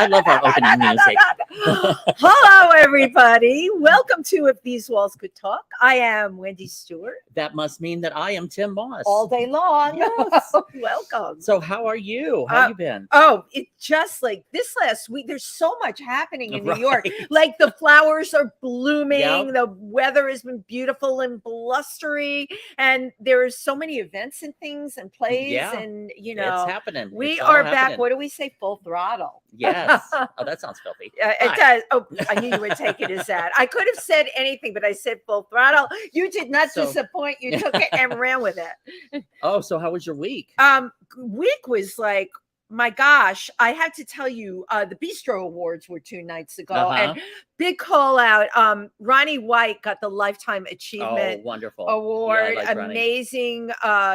I love our opening music. Hello, everybody. Welcome to If These Walls Could Talk. I am Wendy Stuart. That must mean that I am Tym Moss. All day long. Yes. Welcome. So how are you? How you been? Oh, it just like this last week, there's so much happening in New York. Like the flowers are blooming. Yep. The weather has been beautiful and blustery. And there's so many events and things and plays. Yeah. And, It's happening. We It's all are happening. back. What do we say? Full throttle. Yes. Oh, that sounds filthy. It does. Oh, I knew you would take it as that. I could have said anything, but I said full throttle. You did not disappoint. You took it and ran with it. Oh, so how was your week? Week was like, my gosh, I had to tell you, the Bistro Awards were 2 nights ago, and big call out. Ronnie White got the Lifetime Achievement wonderful Award. Yeah, I like Amazing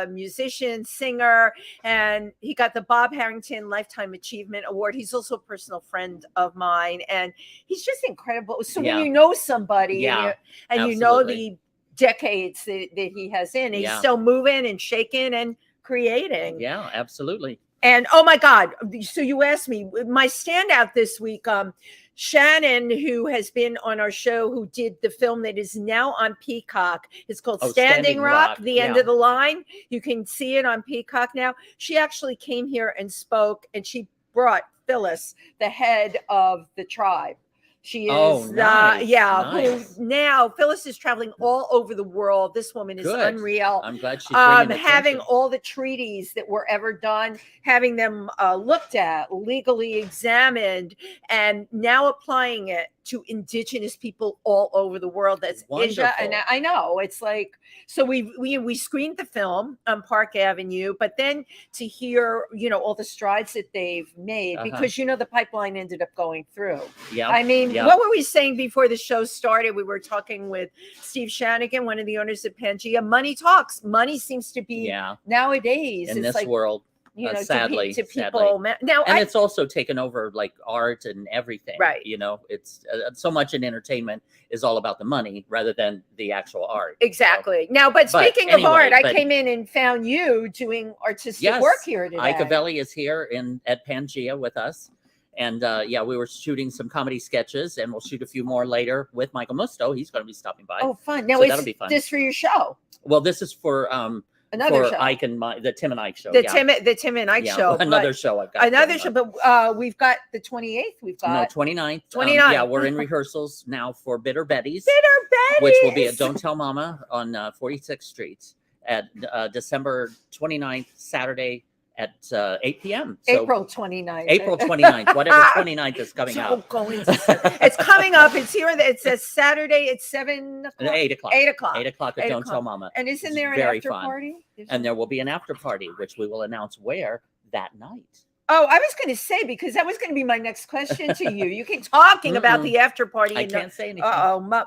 musician, singer, and he got the Bob Harrington Lifetime Achievement Award. He's also a personal friend of mine, and he's just incredible. So when you know somebody, and you know the decades that he has in, he's still moving and shaking and creating. Yeah, absolutely. And oh my God, so you asked me, my standout this week, Shannon, who has been on our show, who did the film that is now on Peacock. It's called Standing Rock, The End of the Line. You can see it on Peacock now. She actually came here and spoke, and she brought Phyllis, the head of the tribe. She is, nice. Who now Phyllis is traveling all over the world. This woman is unreal. I'm glad she's bringing having attention. all the treaties that were ever done, having them looked at, legally examined, and now applying it to indigenous people all over the world. That's Asia, and I know it's like, so we screened the film on Park Avenue, but then to hear all the strides that they've made, because the pipeline ended up going through. Yeah, I mean, what were we saying before the show started? We were talking with Steve Shanigan, one of the owners of PANGEA. Money talks. Money seems to be nowadays in this world. Sadly, to people now, and it's also taken over like art and everything. Right. It's so much in entertainment is all about the money rather than the actual art. Exactly. So, now, but speaking of art, I came in and found you doing artistic work here today. Ike Avelli is here at PANGEA with us. And we were shooting some comedy sketches, and we'll shoot a few more later with Michael Musto. He's going to be stopping by. Oh, fun! Now, that'll be fun. This for your show? Well, this is for another show. Ike and the Tim and Ike show. The Tim and Ike show. Another show I've got. Another show, but we've got the 28th. We've got 29th. 29th. We're in rehearsals now for Bitter Betty's. Bitter Betty's, which will be at Don't Tell Mama on 46th Street at December 29th, Saturday at 8 p.m. So April 29th. April 29th, whatever 29th is coming out. It's coming up. It's here. It says Saturday at 7 o'clock. 8 o'clock. 8 o'clock. 8 o'clock at Don't Tell Mama. And isn't there an after party? And there will be an after party, which we will announce where that night. Oh, I was going to say, because that was going to be my next question to you. You keep talking about the after party. I can't say anything.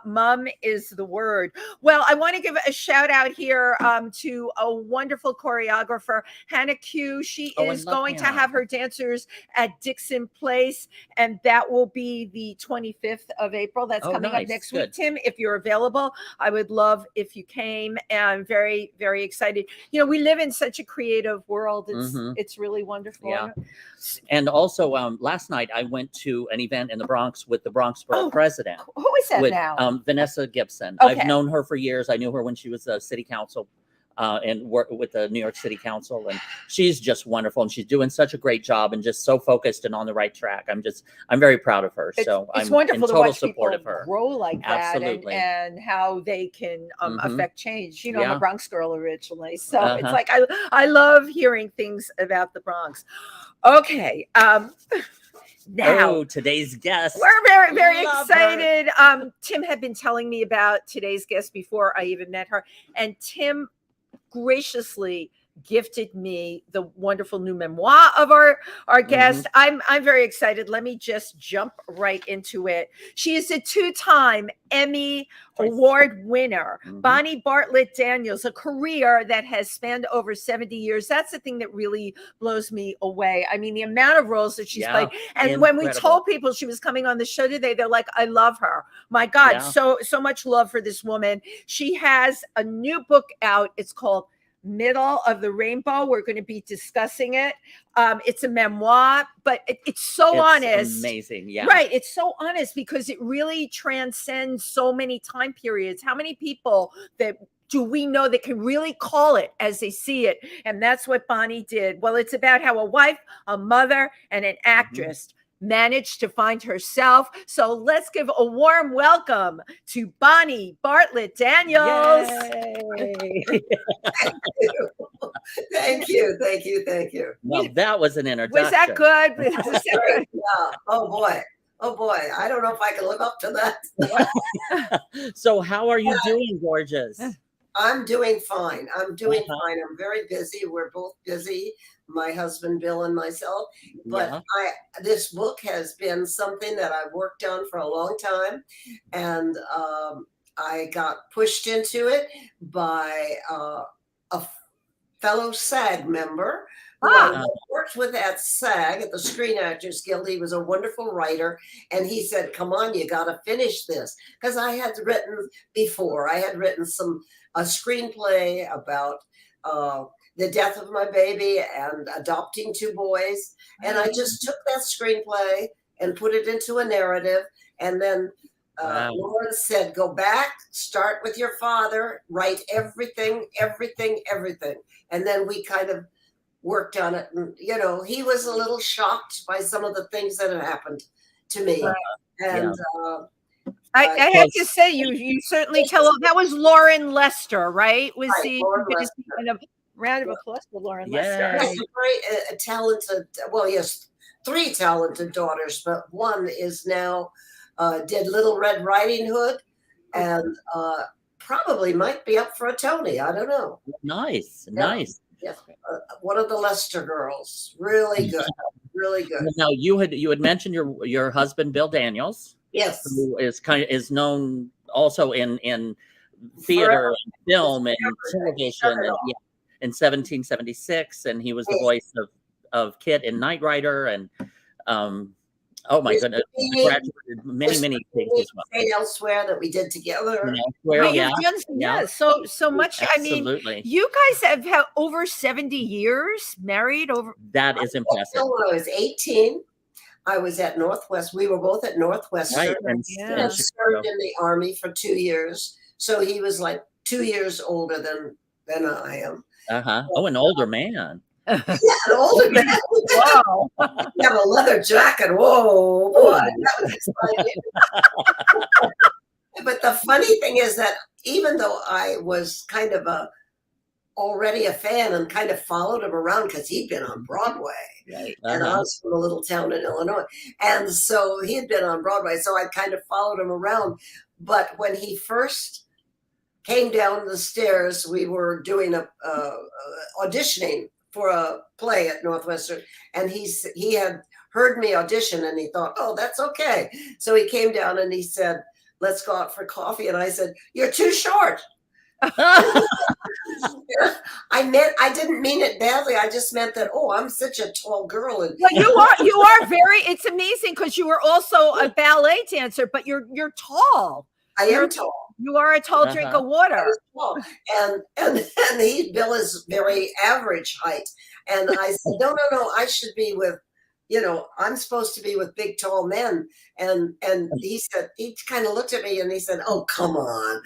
Mum is the word. Well, I want to give a shout out here to a wonderful choreographer, Hannah Q. She is going to have her dancers at Dixon Place, and that will be the 25th of April. That's coming up next week. Tim, if you're available, I would love if you came. And I'm very, very excited. We live in such a creative world. It's really wonderful. Yeah. And also, last night I went to an event in the Bronx with the Bronx Borough president. Who is that now? Vanessa Gibson. Okay. I've known her for years. I knew her when she was a city council and worked with the New York City Council. And she's just wonderful. And she's doing such a great job and just so focused and on the right track. I'm very proud of her. I'm wonderful in to watch support people of her. grow like that. Absolutely. And how they can affect change. I'm a Bronx girl originally. So it's like, I love hearing things about the Bronx. Okay. Now today's guest. We're very, very excited. Tim had been telling me about today's guest before I even met her. And Tim graciously gifted me the wonderful new memoir of our guest. I'm very excited. Let me just jump right into it. She is a 2-time Emmy Award winner. Bonnie Bartlett Daniels, a career that has spanned over 70 years. That's the thing that really blows me away. I mean, the amount of roles that she's played. And when we told people she was coming on the show today, they're like, I love her. My God, so much love for this woman. She has a new book out. It's called Middle of the Rainbow. We're going to be discussing it. It's a memoir, but it's so honest. Amazing. Yeah. Right. It's so honest because it really transcends so many time periods. How many people that do we know that can really call it as they see it? And that's what Bonnie did. Well, it's about how a wife, a mother, and an actress managed to find herself. So let's give a warm welcome to Bonnie Bartlett Daniels. Thank you. Thank you. Thank you. Well, that was an introduction. Was that good? Yeah. Oh boy. Oh boy. I don't know if I can live up to that. So how are you doing, gorgeous? I'm doing fine. I'm doing fine. I'm very busy. We're both busy, my husband Bill and myself. But this book has been something that I've worked on for a long time, and I got pushed into it by a fellow SAG member. I worked with at SAG at the Screen Actors Guild. He was a wonderful writer, and he said, "Come on, you got to finish this," because I had written before. I had written a screenplay about the death of my baby and adopting 2 boys, and I just took that screenplay and put it into a narrative, and then Lauren said, "Go back, start with your father, write everything," and then we kind of worked on it. And he was a little shocked by some of the things that had happened to me, and I have to say, you certainly tell. That was Lauren Lester, right? Was Lauren Lester. Kind of round of applause for Lauren Lester. Yes, very talented. Well, yes, 3 talented daughters, but one is now did Little Red Riding Hood, and probably might be up for a Tony. I don't know. Nice. Yes, one of the Lester girls. Really good. Really good. Now you had mentioned your husband Bill Daniels. Yes, who is known also in theater and film and television in 1776, and he was the voice of Kit in Knight Rider, and oh my goodness, graduated many things as well. Elsewhere that we did together. So much. Absolutely. I mean, you guys have had over 70 years married. Over that is impressive. When I was 18. I was at Northwest. We were both at Northwestern, and served in the Army for 2 years. So he was like 2 years older than I am. Oh, an older man. Yeah, an older man. Wow. You have a leather jacket. Whoa, boy. That was exciting. But the funny thing is that even though I was kind of already a fan and kind of followed him around because he'd been on Broadway. Right. And I was from a little town in Illinois. And so he had been on Broadway. So I kind of followed him around. But when he first came down the stairs, we were doing auditioning for a play at Northwestern. And he had heard me audition and he thought, oh, that's okay. So he came down and he said, let's go out for coffee. And I said, you're too short. I didn't mean it badly. I just meant that, I'm such a tall girl. And well, you are very, it's amazing because you are also a ballet dancer, but you're tall. I am tall. You are a tall drink of water. And Bill is very average height. And I said, no, I should be with, I'm supposed to be with big, tall men. And he said, he kind of looked at me and he said, oh, come on.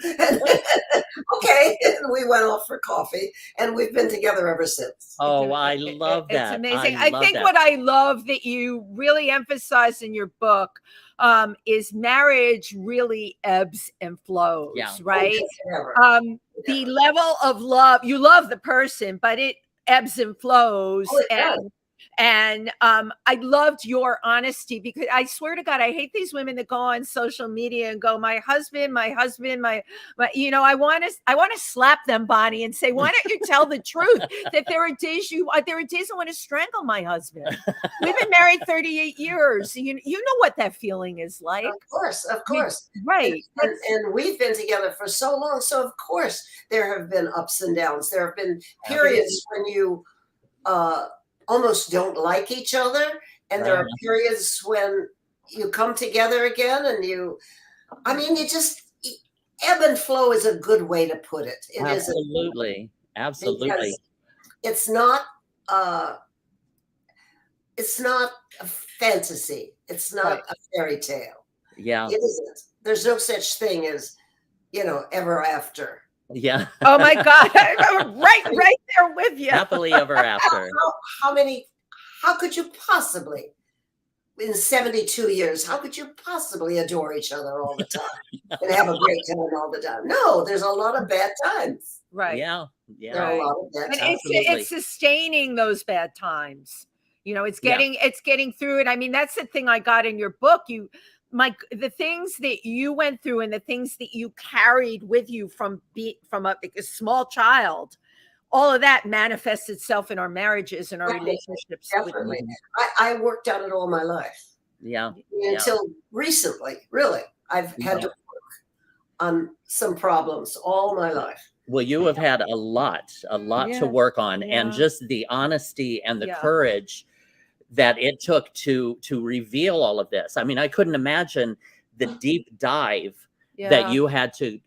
Okay. And we went off for coffee and we've been together ever since. Oh, I love that. It's amazing. I think what I love that you really emphasize in your book is marriage really ebbs and flows, right? The level of love, you love the person, but it ebbs and flows. And I loved your honesty because I swear to God, I hate these women that go on social media and go, my husband, my I want to slap them, Bonnie, and say, why don't you tell the truth that there are days I want to strangle my husband. We've been married 38 years. You know what that feeling is like. Of course. Right. And we've been together for so long. So of course there have been ups and downs. There have been periods when you, almost don't like each other, and there are periods when you come together again and you just ebb and flow is a good way to put it. It absolutely Absolutely. Because it's not a fantasy. It's not a fairy tale. Yeah. It isn't. There's no such thing as, ever after. Yeah. Oh my God. I'm right there with you. Happily ever after. How could you possibly, in 72 years, how could you possibly adore each other all the time and have a great time all the time? No, there's a lot of bad times. Right. Yeah. There are a lot of bad And times. it's sustaining those bad times. It's getting through it. I mean, that's the thing I got in your book. The things that you went through and the things that you carried with you from a small child, all of that manifests itself in our marriages and our relationships. Definitely. I worked on it all my life. Yeah. Until recently, really. I've had to work on some problems all my life. Well, you have had a lot to work on, and just the honesty and the courage that it took to reveal all of this. I mean, I couldn't imagine the deep dive that you had to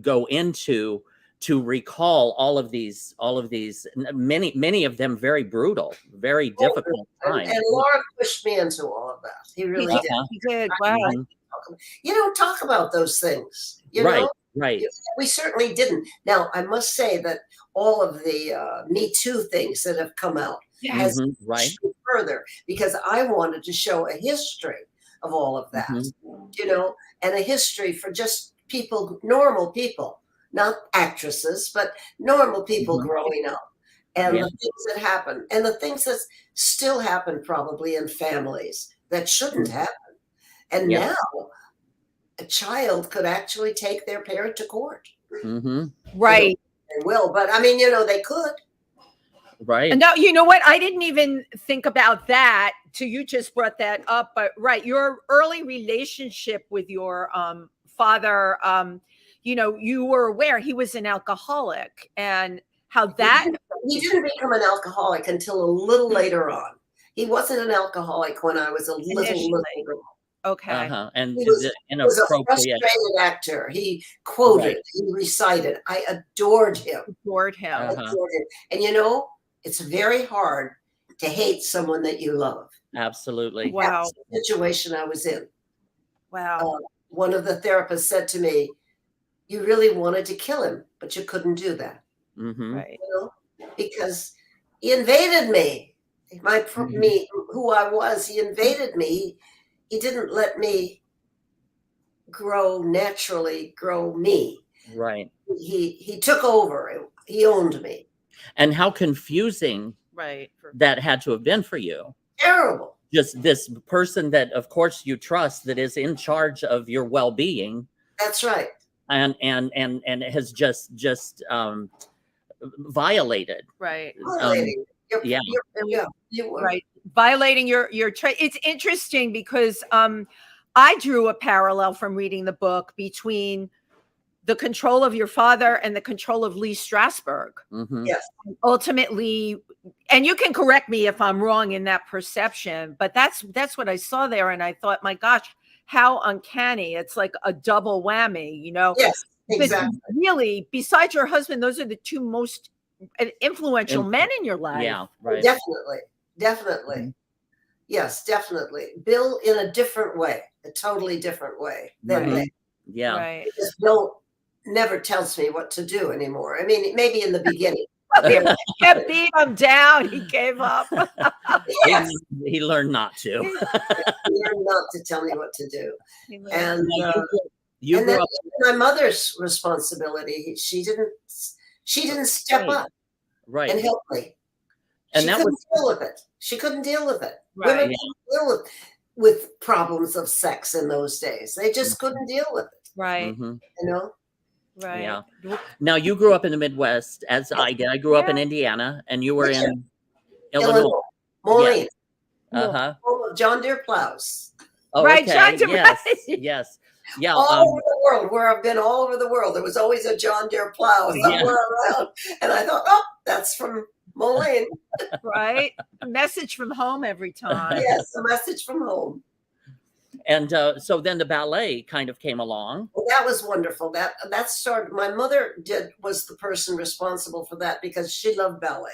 go into to recall all of these, many of them very brutal, very difficult times. And Laura pushed me into all of that. He really did. He did. Wow. You don't talk about those things. Right. We certainly didn't. Now, I must say that all of the Me Too things that have come out has pushed me further, because I wanted to show a history of all of that, and a history for just people, normal people, not actresses, but normal people growing up, and the things that happen, and the things that still happen probably in families that shouldn't happen. And now a child could actually take their parent to court. Right. They will, but I mean, they could. Right. And now, you know what? I didn't even think about that till you just brought that up. But your early relationship with your father, you were aware he was an alcoholic, and how that he didn't become an alcoholic until a little later on. He wasn't an alcoholic when I was a little girl. Okay. And he was a frustrated actor. He quoted, he recited. I adored him. Adored him. And it's very hard to hate someone that you love. Absolutely. Wow. That's the situation I was in. Wow. One of the therapists said to me, "You really wanted to kill him, but you couldn't do that." Right. Because he invaded me. Me, who I was, he invaded me. He didn't let me grow me. Right. He took over. He owned me. And how confusing that had to have been for you. Terrible. Just this person that, of course, you trust, that is in charge of your well-being. That's right. And has just violated. Right. Violating. Right. Violating your trade. It's interesting because I drew a parallel from reading the book between the control of your father and the control of Lee Strasberg. Yes. Ultimately, and you can correct me if I'm wrong in that perception, but that's what I saw there. And I thought, my gosh, how uncanny. It's like a double whammy, Yes, exactly. But really, besides your husband, those are the two most influential men in your life. Yeah, right. Definitely. Yes, definitely. Bill in a different way, a totally different way than me. Yeah. Right. Because Bill never tells me what to do anymore. I mean, maybe in the beginning. Kept beat him down. He gave up. Yes. He learned not to. He learned not to tell me what to do. And you then my mother's responsibility. She didn't step up and help me. And she that couldn't deal with it. She couldn't deal with it. Right. Women couldn't deal with problems of sex in those days. They just couldn't deal with it. Right. Right. Yeah. Now, you grew up in the Midwest, as I did. I grew up in Indiana, and you were in Illinois. Moline. Home of John Deere plows. Oh, right, okay. John Deere. Yes. Yeah. All over the world, where I've been all over the world, there was always a John Deere plow somewhere around. And I thought, that's from Moline. Right. A message from home every time. Yes, a message from home. And so then the ballet kind of came along. Well, that was wonderful. That started. My mother was the person responsible for that because she loved ballet,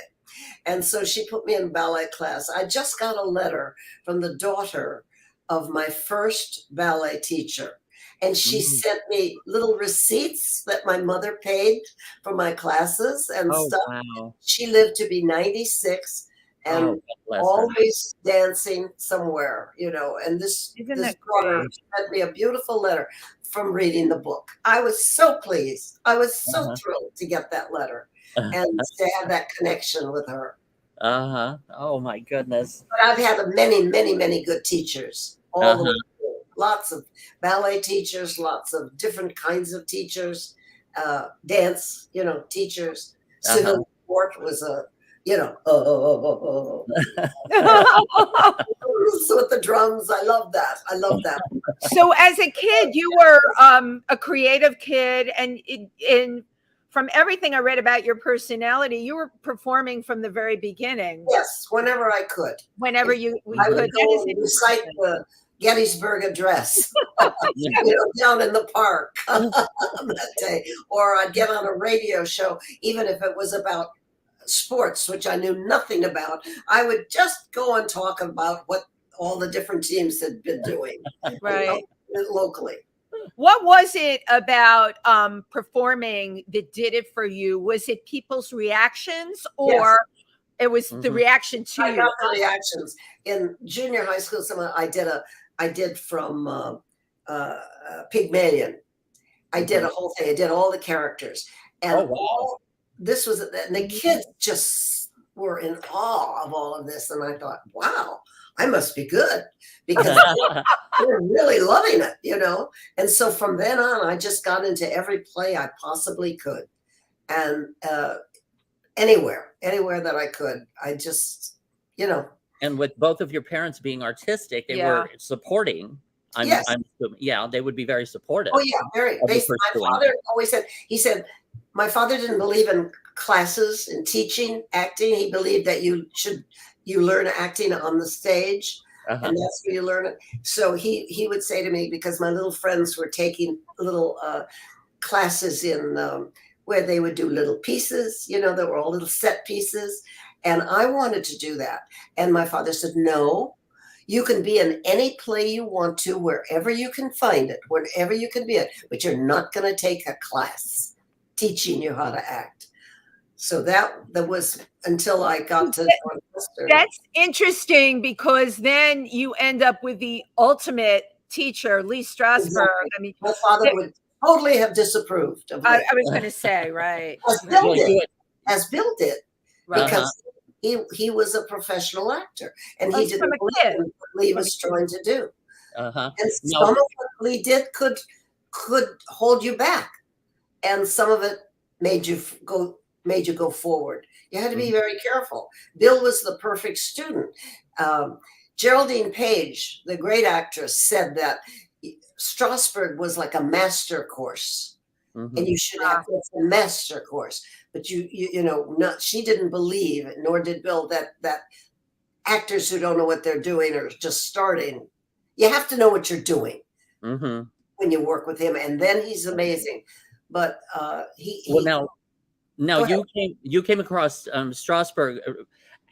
and so she put me in ballet class. I just got a letter from the daughter of my first ballet teacher, and she sent me little receipts that my mother paid for my classes and stuff. Wow. She lived to be 96. And always dancing somewhere, and this daughter sent me a beautiful letter from reading the book. I was so pleased. I was so thrilled to get that letter and to have that connection with her. Oh my goodness. But I've had many, many, many good teachers. All the way through. Lots of ballet teachers, lots of different kinds of teachers, dance, teachers. Civil sport was a with the drums. I love that. So as a kid, you were a creative kid, and from everything I read about your personality, you were performing from the very beginning. Yes, whenever I could. Whenever I would go and recite the Gettysburg Address down in the park that day, or I'd get on a radio show, even if it was about sports, which I knew nothing about. I would just go and talk about what all the different teams had been doing locally. What was it about performing that did it for you? Was it people's reactions, or it was the reaction to you? I got the reactions. In junior high school, I did from Pygmalion. I did a whole thing. I did all the characters. And this was, and the kids just were in awe of all of this. And I thought, wow, I must be good, because they're really loving it, And so from then on, I just got into every play I possibly could. And anywhere that I could, I just, And with both of your parents being artistic, they were supporting. They would be very supportive. Oh, yeah, very. My father always said, my father didn't believe in classes and teaching acting. He believed that you learn acting on the stage, and that's where you learn it. So he would say to me, because my little friends were taking little classes in where they would do little pieces, they were all little set pieces. And I wanted to do that. And my father said, no, you can be in any play you want to, wherever you can find it, wherever you can be it, but you're not going to take a class teaching you how to act. So that was until I got to Northwestern. That's interesting, because then you end up with the ultimate teacher, Lee Strasberg. Exactly. I mean, my father would totally have disapproved of I was going to say, right. As Bill did, because he was a professional actor, and he didn't believe in what Lee was trying to do. And some of what Lee did could hold you back, and some of it made you go forward. You had to be very careful. Bill was the perfect student. Geraldine Page, the great actress, said that Strasberg was like a master course, and you should have a master course. But she didn't believe, nor did Bill, that actors who don't know what they're doing or just starting, you have to know what you're doing when you work with him, and then he's amazing. But now you came across Strasberg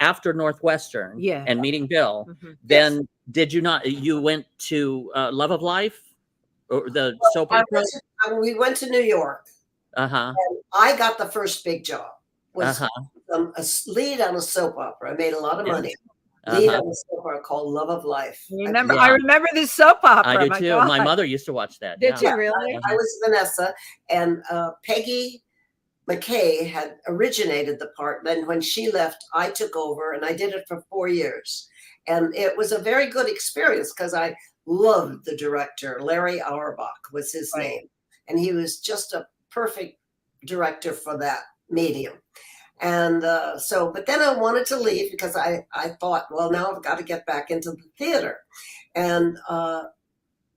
after Northwestern, and meeting Bill. Then did you not? You went to Love of Life, or the soap opera? We went to New York. And I got the first big job. Was a lead on a soap opera. I made a lot of money. Lead on a soap opera called Love of Life. I remember this soap opera. I do too. God. My mother used to watch that. Did you really? I was Vanessa, and Peggy McKay had originated the part. Then when she left, I took over, and I did it for 4 years. And it was a very good experience, because I loved the director. Larry Auerbach was his name. And he was just a perfect director for that medium. And but then I wanted to leave, because I thought, well, now I've got to get back into the theater. And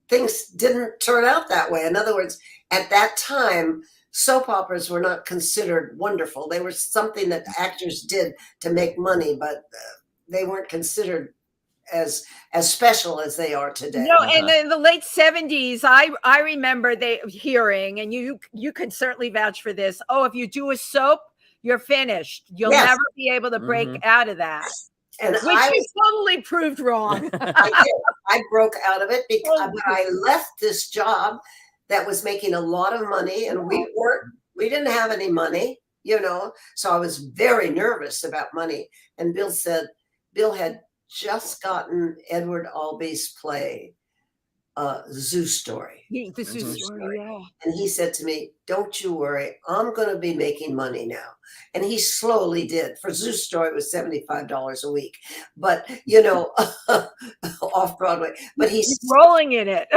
things didn't turn out that way. In other words, at that time, soap operas were not considered wonderful. They were something that actors did to make money, but they weren't considered as special as they are today. No, and in the late 70s, I remember hearing, and you can certainly vouch for this. Oh, if you do a soap, you're finished. You'll Yes. never be able to break out of that. And Which you totally proved wrong. I broke out of it because I left this job that was making a lot of money, and we didn't have any money, so I was very nervous about money. And Bill had just gotten Edward Albee's play, Zoo Story. The Zoo Story, yeah. And he said to me, "Don't you worry, I'm going to be making money now." And he slowly did. For Zoo Story, it was $75 a week, but off Broadway. But he's rolling in it,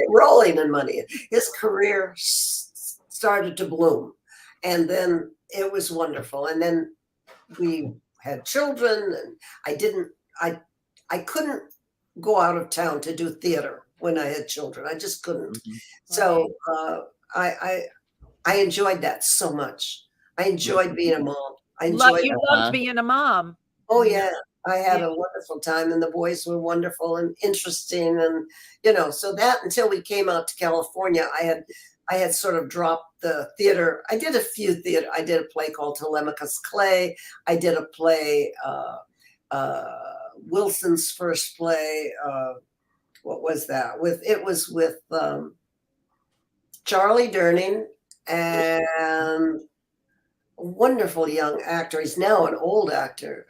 rolling in money. His career started to bloom, and then it was wonderful. And then we had children, and I couldn't go out of town to do theater when I had children. I just couldn't. So I enjoyed that so much. I enjoyed being a mom. You loved being a mom. Oh yeah, I had a wonderful time, and the boys were wonderful and interesting, and so that until we came out to California, I had sort of dropped the theater. I did a few theater. I did a play called Telemachus Clay. I did a play, Wilson's first play. What was that? It was with Charlie Durning and a wonderful young actor. He's now an old actor.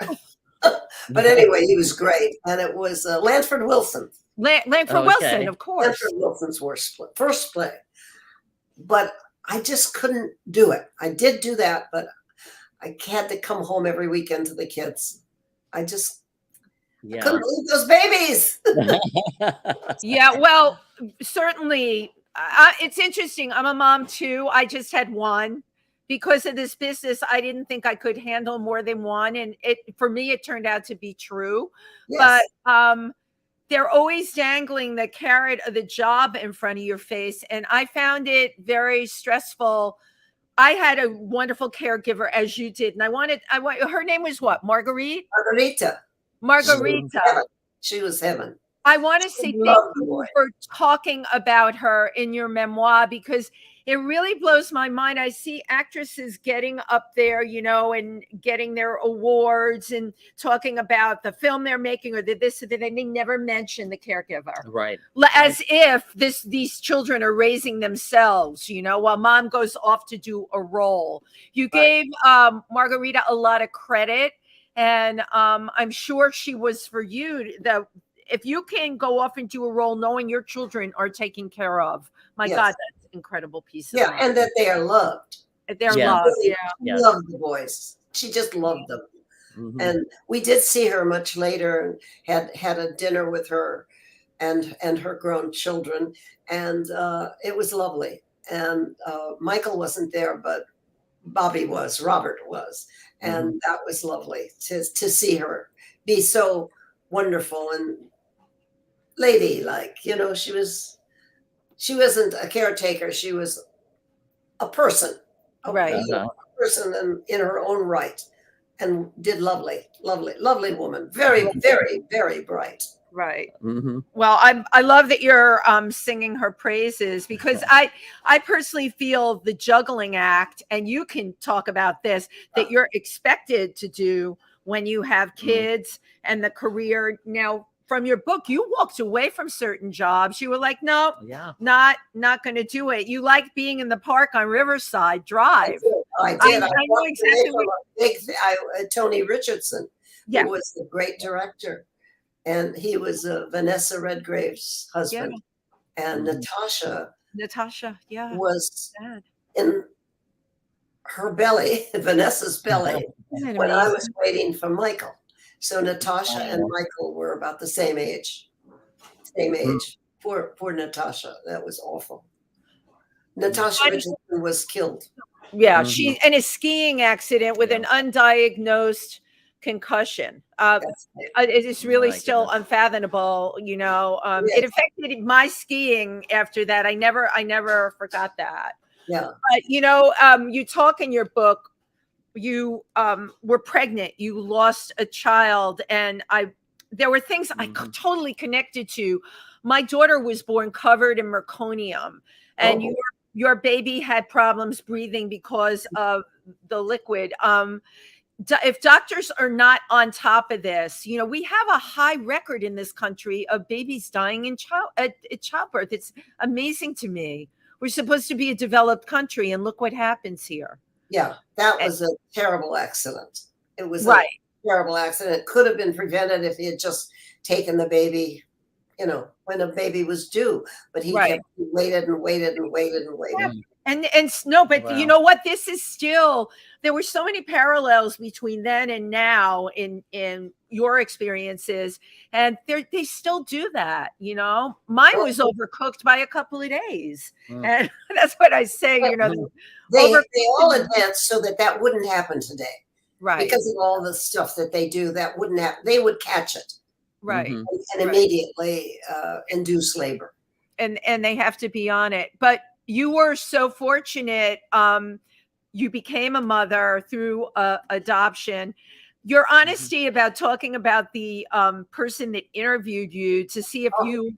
But anyway, he was great. And it was Lanford Wilson. Lanford Wilson, of course. Lanford Wilson's first play. But I just couldn't do it. I did do that, but I had to come home every weekend to the kids. I just couldn't leave those babies. Yeah, well, certainly. It's interesting. I'm a mom too. I just had one. Because of this business, I didn't think I could handle more than one. And for me, it turned out to be true. Yes. But they're always dangling the carrot of the job in front of your face. And I found it very stressful. I had a wonderful caregiver, as you did. And her name was what? Marguerite? Margarita. She was heaven. I want to say thank you for talking about her in your memoir, because it really blows my mind. I see actresses getting up there, and getting their awards and talking about the film they're making or this or that, and they never mention the caregiver. Right. As if these children are raising themselves, while mom goes off to do a role. You gave Margarita a lot of credit, and I'm sure she was for you. If you can go off and do a role knowing your children are taken care of, my God, that's an incredible piece of life. And that they are loved. They're loved. She loved the boys. She just loved them. Mm-hmm. And we did see her much later and had a dinner with her and her grown children. And it was lovely. And Michael wasn't there, but Robert was. And that was lovely to see her be so wonderful and ladylike. She wasn't a caretaker. She was a person, a person in her own right, and did lovely woman. Very, very, very bright. Right. Mm-hmm. Well, I love that you're singing her praises, because I personally feel the juggling act, and you can talk about this, that you're expected to do when you have kids and the career. Now, from your book, you walked away from certain jobs. You were like, no, not going to do it. You like being in the park on Riverside Drive. I did. I know exactly Tony Richardson, who was the great director. And he was Vanessa Redgrave's husband. And Natasha was in her belly, Vanessa's belly, when I was waiting for Michael. So Natasha and Michael were about the same age. Poor Natasha. That was awful. Natasha Richardson was killed. Yeah, she in a skiing accident with an undiagnosed concussion. It is really still unfathomable. It affected my skiing after that. I never forgot that. Yeah. But you talk in your book, you were pregnant, you lost a child, and there were things I totally connected to. My daughter was born covered in meconium, and your baby had problems breathing because of the liquid. If doctors are not on top of this, we have a high record in this country of babies dying in childbirth. It's amazing to me. We're supposed to be a developed country, and look what happens here. Yeah, that was a terrible accident. It was a terrible accident. It could have been prevented if he had just taken the baby, when a baby was due. But he waited and waited and waited and waited. Yeah. And no, but you know what? This is still, there were so many parallels between then and now in your experiences, and they still do that. Mine was overcooked by a couple of days, and that's what I say. They all advanced so that wouldn't happen today, right? Because of all the stuff that they do, that wouldn't happen. They would catch it, right, and immediately induce labor, and they have to be on it, but. You were so fortunate. You became a mother through adoption. Your honesty about talking about the person that interviewed you to see if you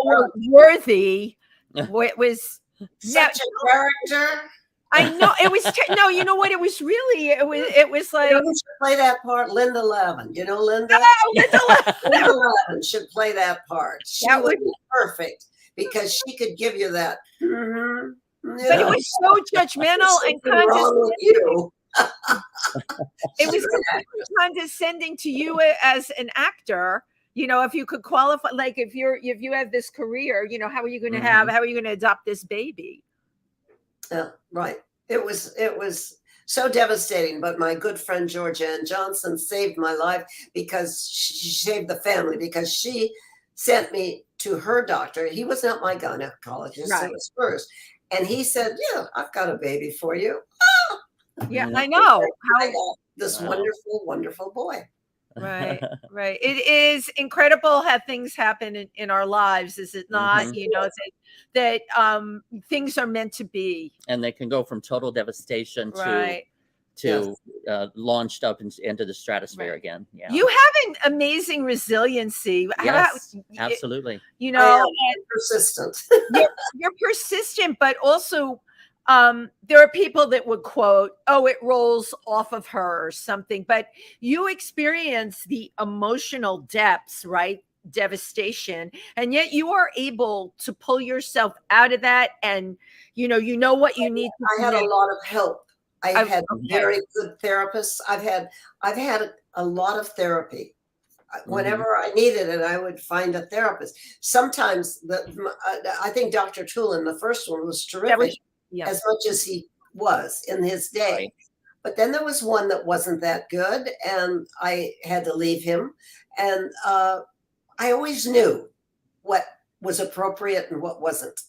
were worthy. It was such a character. I know it was. No, you know what? It was really. It was like. Who should play that part? Linda Lavin. You know Linda. Linda Lavin should play that part. She would be perfect. Because she could give you that. But it was so judgmental and condescending. It was condescending to you as an actor. If you could qualify, like if you have this career, how are you going to how are you going to adopt this baby? Yeah, right. It was so devastating. But my good friend Georgianne Johnson saved my life because she saved the family, because she sent me to her doctor. He was not my gynecologist. It was hers. And he said, yeah, I've got a baby for you. Yeah, I know. I got this wonderful, wonderful boy. Right. It is incredible how things happen in our lives, is it not? That things are meant to be. And they can go from total devastation to launched up into the stratosphere again. Yeah. You have an amazing resiliency. Yes, absolutely. Persistent. You're persistent, but also there are people that would quote, "Oh, it rolls off of her" or something. But you experience the emotional depths, right? Devastation, and yet you are able to pull yourself out of that, and you know what you need. I had a lot of help. I've had very good therapists. I've had a lot of therapy. Whenever I needed it, I would find a therapist. Sometimes I think Dr. Tulin, the first one, was terrific, as much as he was in his day. Right. But then there was one that wasn't that good, and I had to leave him. And I always knew what was appropriate and what wasn't.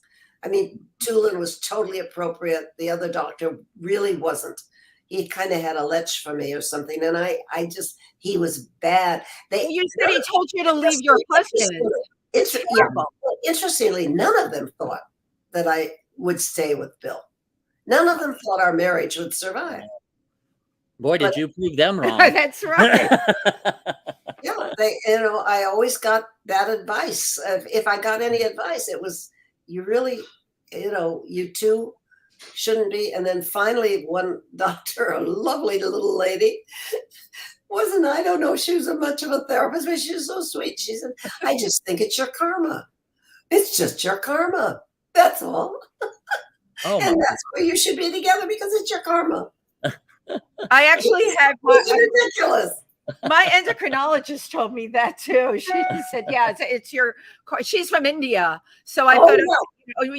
I mean, Tulin was totally appropriate. The other doctor really wasn't. He kind of had a lech for me or something. And he was bad. You said he told you to leave your husband. Interestingly, none of them thought that I would stay with Bill. None of them thought our marriage would survive. Boy, did you prove them wrong. That's right. Yeah, I always got that advice. If I got any advice, it was, you really, you two shouldn't be. And then finally, one doctor, a lovely little lady, I don't know, she was much of a therapist, but she was so sweet. She said, I just think it's your karma. It's just your karma. That's all. And that's where you should be together, because it's your karma. I actually had ridiculous. My endocrinologist told me that too. She said, "Yeah, it's your." She's from India, so I thought.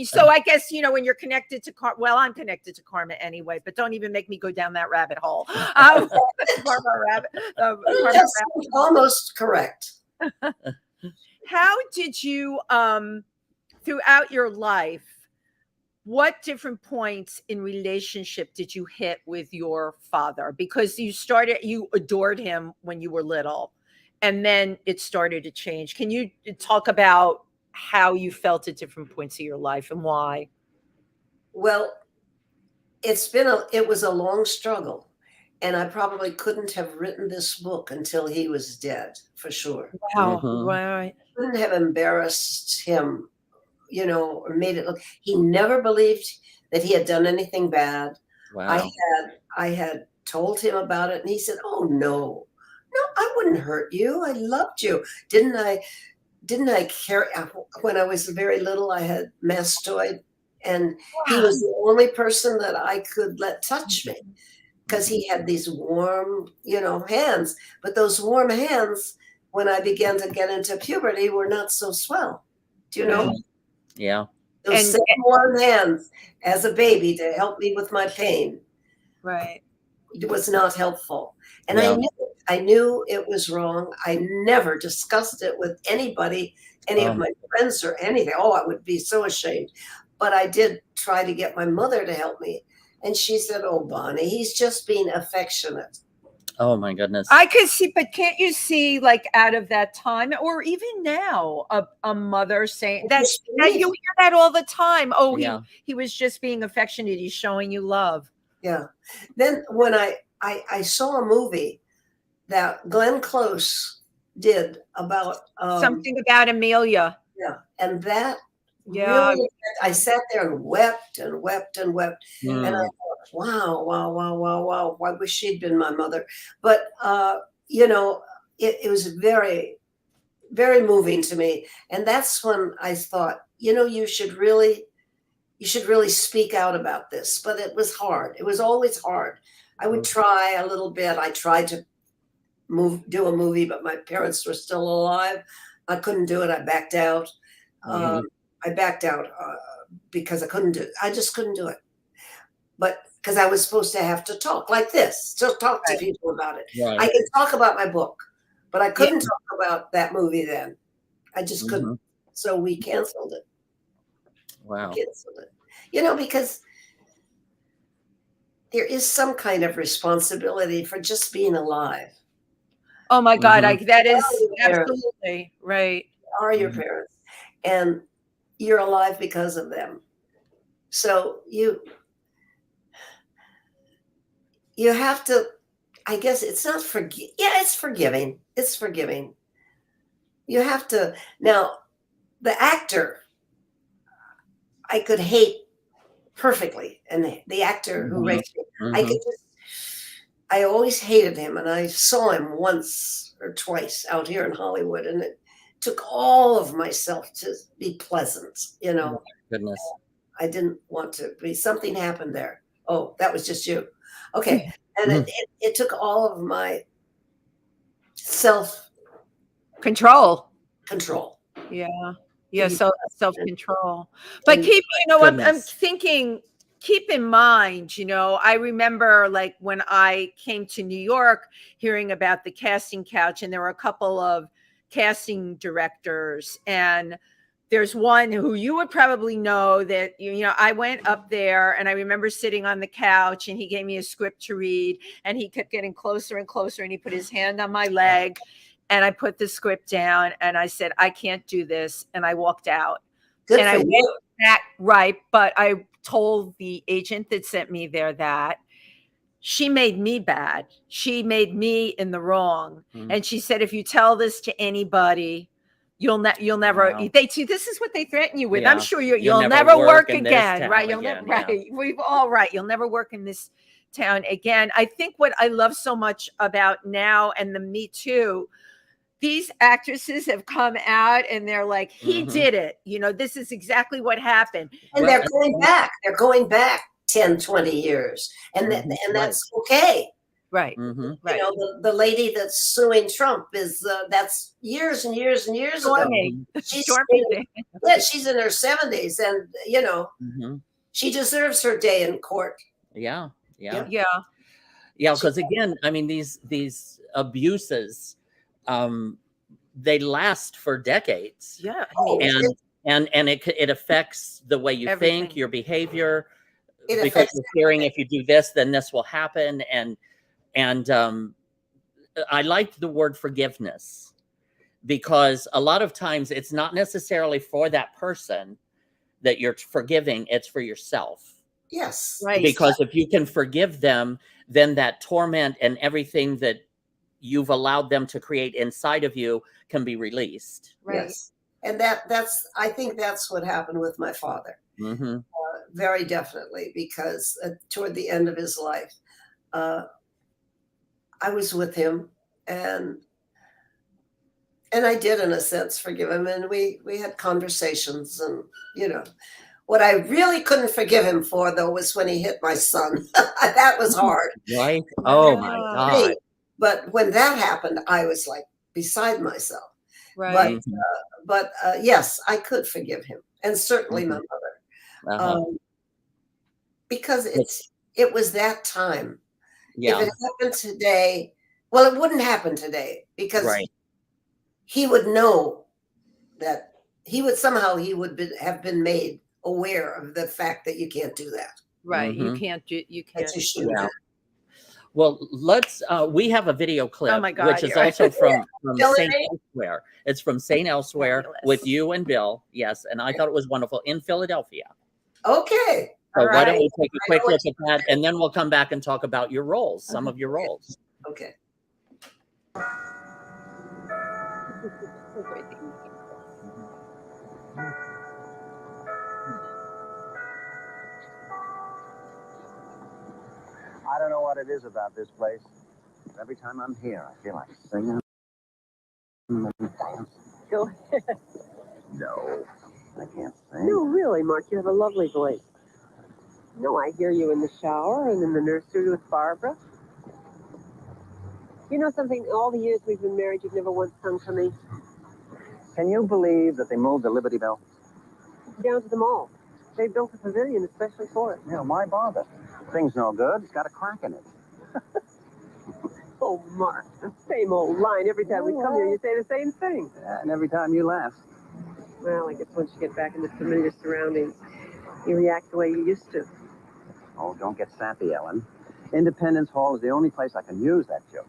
So I guess when you're connected to I'm connected to karma anyway. But don't even make me go down that rabbit hole. Karma rabbit. Almost correct. How did you, throughout your life, what different points in relationship did you hit with your father? Because you adored him when you were little, and then it started to change. Can you talk about how you felt at different points of your life and why? Well, it was a long struggle. And I probably couldn't have written this book until he was dead, for sure. Wow. Mhm. Right. Couldn't have embarrassed him, you know, or made it look. He never believed that he had done anything bad. Wow. I had told him about it, and he said, "Oh no, no, I wouldn't hurt you. I loved you. Didn't I? Didn't I care?" When I was very little, I had mastoid, and he was the only person that I could let touch me, because he had these warm, you know, hands. But those warm hands, when I began to get into puberty, were not so swell. Do you know? Yeah. Those And- same warm hands as a baby to help me with my pain. Right. It was not helpful. And Yeah. I knew it was wrong. I never discussed it with anybody, any of my friends or anything. Oh, I would be so ashamed. But I did try to get my mother to help me. And she said, "Oh, Bonnie, he's just being affectionate." Oh my goodness. I could see, but can't you see, like, out of that time, or even now, a mother saying that you hear that all the time? Oh, Yeah. he was just being affectionate. He's showing you love. Yeah. Then when I saw a movie that Glenn Close did about Something about Amelia. yeah, and that Yeah. really, I sat there and wept and wept and wept, and I Mm. thought, wow, wow, wow, wow, wow. I wish she'd been my mother. But you know, it was very, very moving to me, and that's when I thought, you know, you should really speak out about this. But it was hard. It was always hard. I would try a little bit. I tried to do a movie, but my parents were still alive. I couldn't do it. I backed out. I backed out because I couldn't do it. I just couldn't do it. But because I was supposed to have to talk like this, to talk to people about it. Right. I could talk about my book, but I couldn't talk about that movie then. I just couldn't. So we canceled it. Wow. Canceled it. You know, because there is some kind of responsibility for just being alive. Oh my God, that is parents. absolutely right. Are your parents, and you're alive because of them. So you have to, I guess it's not it's forgiving. It's forgiving. You have to, now the actor I could hate perfectly, and the actor who raped me, I always hated him, and I saw him once or twice out here in Hollywood, and it took all of myself to be pleasant, you know. Oh, goodness. I didn't want to be, something happened there. Oh, that was just you. Okay. And it took all of my Control. control. Yeah. Self-control. But keep, you know, I'm thinking, keep in mind, you know, I remember, like, when I came to New York, hearing about the casting couch, and there were a couple of casting directors, and there's one who you would probably know, that, you know, I went up there and I remember sitting on the couch, and he gave me a script to read, and he kept getting closer and closer, and he put his hand on my leg, and I put the script down, and I said, "I can't do this." And I walked out. Good and for I you. went back, right. But I told the agent that sent me there that she made me bad. She made me in the wrong. And she said, "If you tell this to anybody, you'll never." Wow. This is what they threaten you with. Yeah. I'm sure you'll never work again, right? You'll again, never, right? We've all right. You'll never work in this town again. I think what I love so much about now, and the Me Too, these actresses have come out and they're like, he did it. You know, this is exactly what happened. And they're going back. They're going back 10, 20 years. And that's okay. Right. You know, the lady that's suing Trump is that's years and years and years ago. She's in her 70s, and you know, she deserves her day in court. Yeah. Yeah. Because again, I mean, these abuses, they last for decades. Yeah. And it affects the way you think, your behavior, because you're fearing if you do this, then this will happen. And I liked the word forgiveness, because a lot of times it's not necessarily for that person that you're forgiving, it's for yourself. Yes. Right. Because if you can forgive them, then that torment and everything that you've allowed them to create inside of you can be released. Right. Yes. And I think that's what happened with my father. Mm-hmm. Very definitely, because toward the end of his life, I was with him, and I did, in a sense, forgive him. And we had conversations, and what I really couldn't forgive him for, though, was when he hit my son. That was hard. Right? Oh my God. But when that happened, I was like beside myself. Right. But yes, I could forgive him, and certainly my mother, because it was that time. Yeah. If it happened today, well, it wouldn't happen today, because he would know that he would have been made aware of the fact that you can't do that. Right. Mm-hmm. You can't. Yeah. Well, let's. We have a video clip, Oh my God, which is also from St. Elsewhere. It's from St. Elsewhere with you and Bill. Yes, and I thought it was wonderful in Philadelphia. Okay. So why don't we take a quick look at that, and then we'll come back and talk about your roles, some of your roles. Okay. I don't know what it is about this place. Every time I'm here, I feel like singing and dancing. Go ahead. No, I can't sing. No, really, Mark, you have a lovely voice. No, I hear you in the shower and in the nursery with Barbara. You know something? All the years we've been married, you've never once sung for me. Can you believe that they moved the Liberty Bell? Down to the mall. They built a pavilion especially for it. Yeah, why bother? Thing's no good. It's got a crack in it. Oh, Mark, the same old line. Every time we come here, you say the same thing. Yeah, and every time you laugh. Well, I guess once you get back into familiar surroundings, you react the way you used to. Oh, don't get sappy, Ellen. Independence Hall is the only place I can use that joke.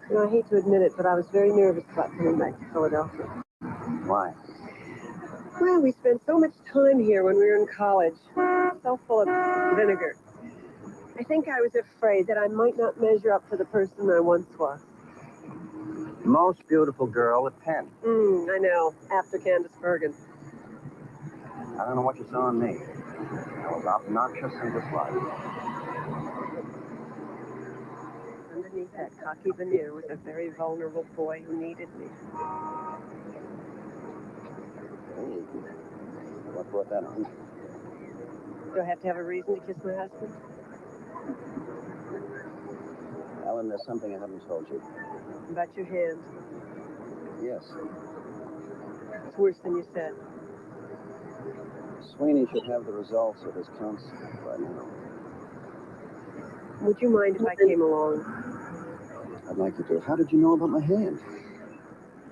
You know, I hate to admit it, but I was very nervous about coming back to Philadelphia. Why? Well, we spent so much time here when we were in college. So full of vinegar. I think I was afraid that I might not measure up to the person I once was. Most beautiful girl at Penn. I know. After Candace Bergen. I don't know what you saw in me. I was obnoxious and disliked. Underneath that cocky veneer was a very vulnerable boy who needed me. Hey, what brought that on? Do I have to have a reason to kiss my husband? Ellen, there's something I haven't told you. About your hand. Yes. It's worse than you said. Sweeney should have the results of his counsel by now. Would you mind if I came along? I'd like you to. How did you know about my hand?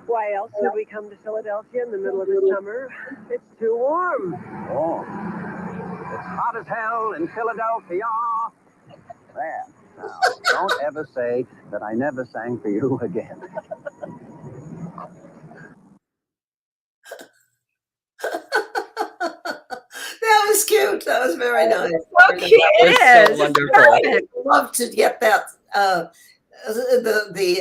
Why else would we come to Philadelphia in the middle of the summer? It's too warm. Oh. It's hot as hell in Philadelphia. There. Now, don't ever say that I never sang for you again. That was cute. That was very nice. So cute. It is. So wonderful. I'd love to get that the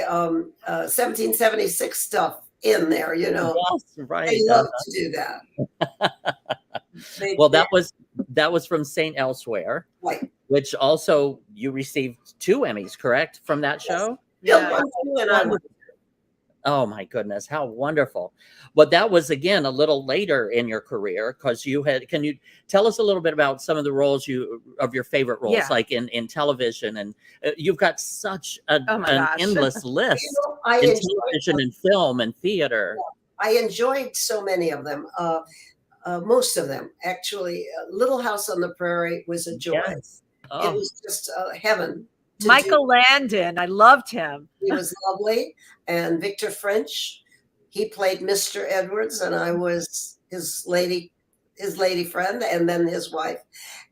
1776 stuff in there. Yes, right. They love to do that. Well, that was from St. Elsewhere, Right. which also you received 2 Emmys, correct, from that show? Yeah. Oh my goodness, how wonderful. But that was, again, a little later in your career, because can you tell us a little bit about some of the roles of your favorite roles, like in television? And you've got such an endless list in television and film and theater. I enjoyed so many of them. Most of them, actually. Little House on the Prairie was a joy. Yes. Oh. It was just heaven. Michael Landon, I loved him. He was lovely. And Victor French, he played Mr. Edwards, and I was his lady friend, and then his wife.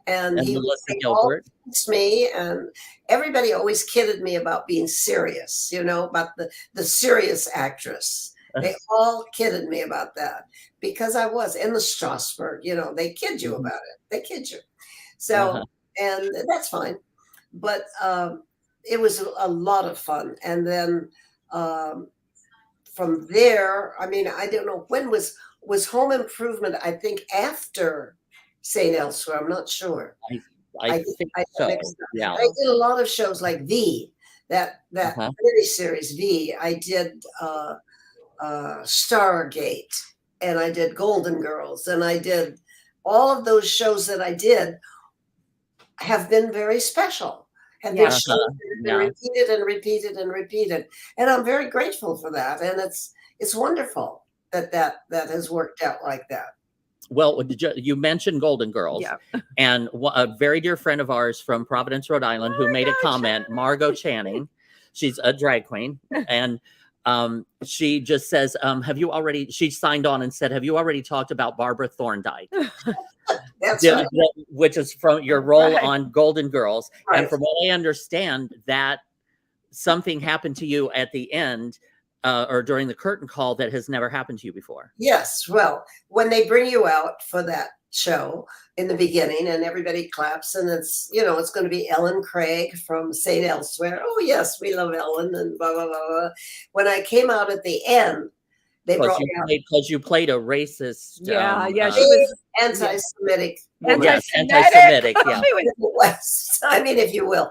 And he Gilbert. Me, and everybody always kidded me about being serious, about the serious actress. They all kidded me about that, because I was in the Strasbourg. They kid you about it. They kid you. So, and that's fine. But it was a lot of fun. And then from there, I mean, I don't know, when was Home Improvement, I think after St. Elsewhere, I'm not sure. I think so. Yeah. I did a lot of shows like V, that miniseries V. I did Stargate, and I did Golden Girls, and I did all of those shows that I did have been very special. Have been shows that have been repeated and repeated and repeated, and I'm very grateful for that. And it's wonderful that has worked out like that. Well, you mentioned Golden Girls, and a very dear friend of ours from Providence, Rhode Island, who made a comment, Margot Channing, she's a drag queen, and she just says, she signed on and said, have you already talked about Barbara Thorndike? That's right. Which is from your role on Golden Girls. Right. And from what I understand, that something happened to you at the end or during the curtain call that has never happened to you before. Yes. Well, when they bring you out for that show in the beginning and everybody claps, and it's going to be Ellen Craig from St. Elsewhere. Oh, yes, we love Ellen, and blah, blah, blah, blah. When I came out at the end, they brought me out. Because you played a racist. She was anti-Semitic. Yes, anti-Semitic. Yeah. West. I mean, if you will.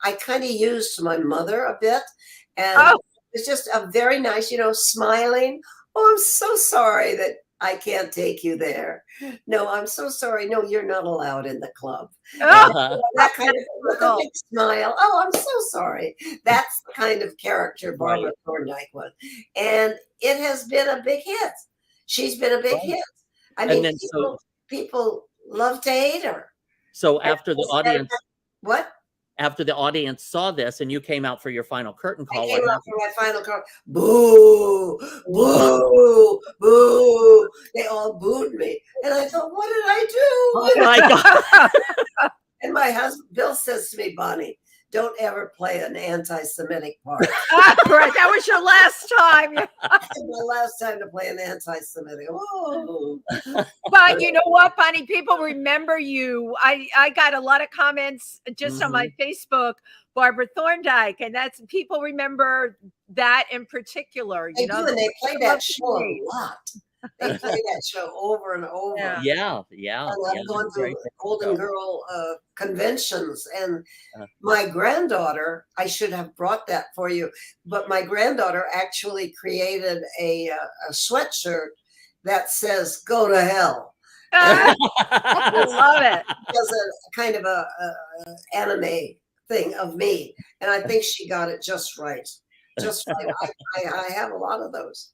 I kind of used my mother a bit. And it's just a very nice, smiling. Oh, I'm so sorry that I can't take you there. No, I'm so sorry. No, you're not allowed in the club. That kind of with a big smile. Oh, I'm so sorry. That's the kind of character Barbara Thorndike was. And it has been a big hit. She's been a big hit. I mean, people love to hate her. So after the audience... What? After the audience saw this and you came out for your final curtain call. I came out for my final call. Boo, boo, boo. They all booed me. And I thought, what did I do? Oh my God. And my husband, Bill, says to me, Bonnie, don't ever play an anti-Semitic part. Correct. That was your last time. My last time to play an anti-Semitic. Oh. But you know what, Bonnie? People remember you. I got a lot of comments just on my Facebook, Barbara Thorndike, and people remember that in particular. They do, and they play that show a lot. They play that show over and over. Yeah. And I've gone to Golden Girl conventions, and my granddaughter, I should have brought that for you, but my granddaughter actually created a sweatshirt that says "Go to hell." I love it. As a kind of a anime thing of me, and I think she got it just right. Just right. I have a lot of those.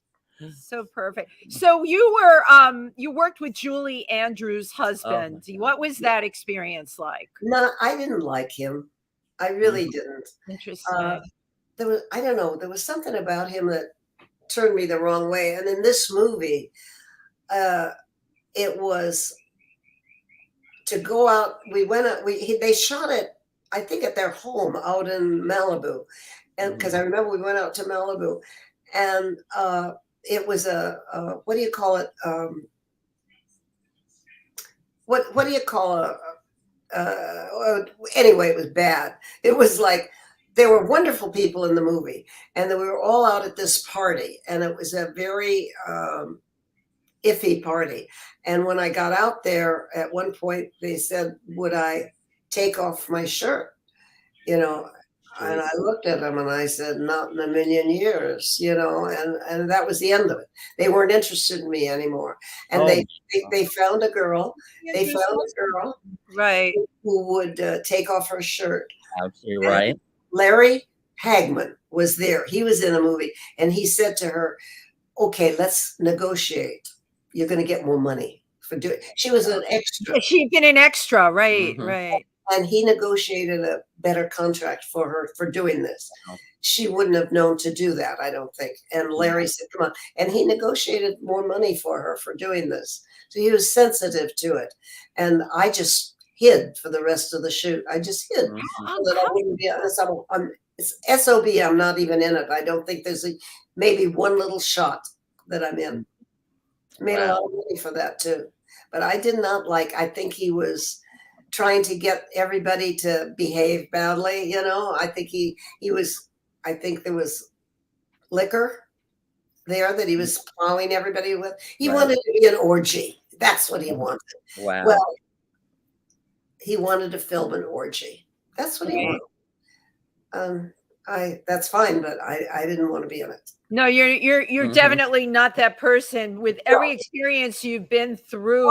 So perfect. So you worked with Julie Andrews' husband. What was that experience like? No, I didn't like him. I really didn't. Interesting. I don't know. There was something about him that turned me the wrong way. And in this movie, it was to go out. We went out. They shot it, I think, at their home out in Malibu, and because I remember we went out to Malibu, and it was what do you call it? What do you call anyway, it was bad. It was like there were wonderful people in the movie, and then we were all out at this party, and it was a very iffy party. And when I got out there, at one point they said, "Would I take off my shirt?" And I looked at them and I said, "Not in a million years," and that was the end of it. They weren't interested in me anymore. And they found a girl. They found a girl, right, who would take off her shirt. Absolutely right. And Larry Hagman was there. He was in a movie, and he said to her, "Okay, let's negotiate. You're going to get more money for doing." She was an extra. She'd been an extra, right, right. And he negotiated a better contract for her for doing this. She wouldn't have known to do that, I don't think. And Larry said, "Come on." And he negotiated more money for her for doing this. So he was sensitive to it. And I just hid for the rest of the shoot. I just hid. So that I wouldn't be honest. It's SOB. I'm not even in it. I don't think there's maybe one little shot that I'm in. Made a lot of money for that too. But I did not I think he was trying to get everybody to behave badly. I think I think there was liquor there that he was plowing everybody with. He wanted to be an orgy. That's what he wanted. Wow. Well, he wanted to film an orgy. That's what he wanted. That's fine, but I didn't want to be in it. No, you're definitely not that person. With every experience you've been through,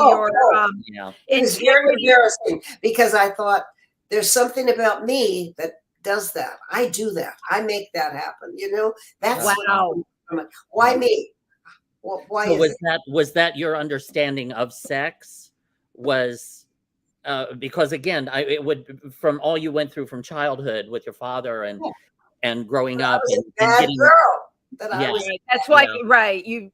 It was very embarrassing because I thought there's something about me that does that. I do that. I make that happen. That's why me? Why? So was that your understanding of sex? Because again, it would, from all you went through from childhood with your father and growing up I was and a bad getting girl. I was, that's why, you.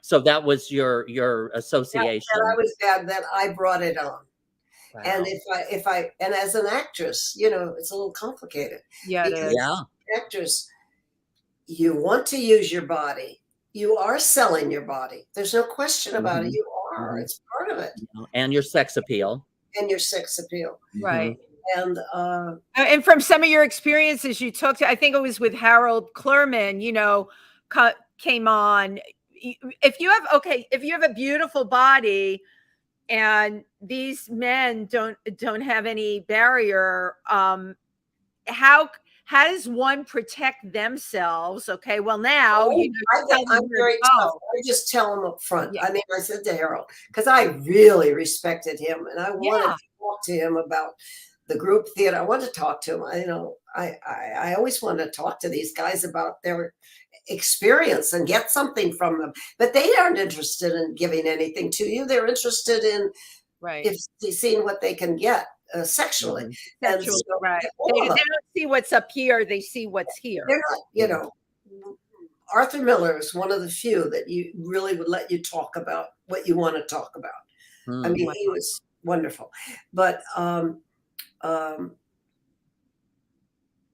So that was your association. that I was bad. That I brought it on. Wow. And and as an actress, it's a little complicated. Yeah, because actress, you want to use your body. You are selling your body. There's no question about it. You are. It's part of it. And your sex appeal. And your sex appeal. Right. And from some of your experiences you talked to, I think it was with Harold Clurman, came on. If you have a beautiful body and these men don't have any barrier, how does one protect themselves? Okay, well now I'm very tough. I just tell him up front. I mean, I said to Harold, because I really respected him and I wanted to talk to him about the group theater. I wanted to talk to him. I always wanted to talk to these guys about their experience and get something from them, but they aren't interested in giving anything to you. They're interested in seeing what they can get sexually. And so, right. They don't see what's up here; they see what's here. They're not, Arthur Miller is one of the few that you really would let you talk about what you want to talk about. I mean, he was wonderful, but